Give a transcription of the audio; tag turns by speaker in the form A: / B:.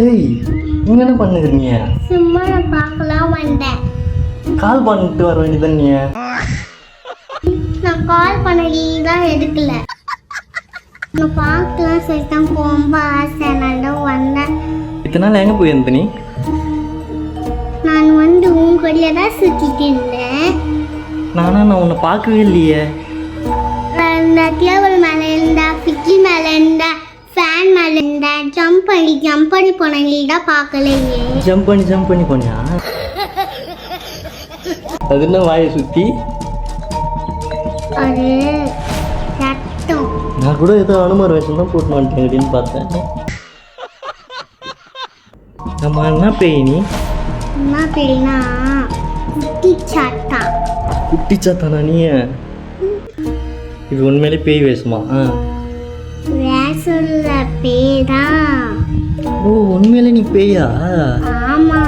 A: ஏய், நீங்க என்ன பண்ணுறீங்க?
B: சும்மா நான் பார்க்கலாம் வந்தேன்.
A: கால் பண்ணிட்டு வர வேண்டியது நீ.
B: நான் கால் பண்ண நீ தான் எடுக்கல. நான் பார்க்கலாம் சரி தான் ரொம்ப ஆசை நான் வந்தேன்.
A: இத்தனை நாள் எங்கே போயிருந்த நீ?
B: நான் வந்து உன் கூடயே தான் சுற்றிட்டு இருந்தேன்.
A: நான் உன்னை பார்க்கவே இல்லையே.
B: இந்த டேபிள் மேலே இருந்தா, ஃபிக்கி மேலே இருந்தா, ஃபேன் மேலே இருந்தா, ஜம்ப் பண்ணி போன நீ தான் பார்க்கலையே.
A: ஜம்ப் பண்ணி போனியா? அது என்ன வாயை சுற்றி?
B: அது ரத்தம்.
A: நான் கூட ஏதோ அனுமர் வேஷம் தான் போட்டு வந்துட்டேன் அப்படின்னு பார்த்தேன். நம்ம என்ன பேய் நீ?
B: என்ன பேருனா குட்டி சாத்தா.
A: குட்டி சாத்தானா நீ? இது உண்மையிலே பேய் வேஷமா?
B: வேசல்ல பேரா.
A: ஓ, உண்மையிலே நீ பேயா?
B: ஆமா.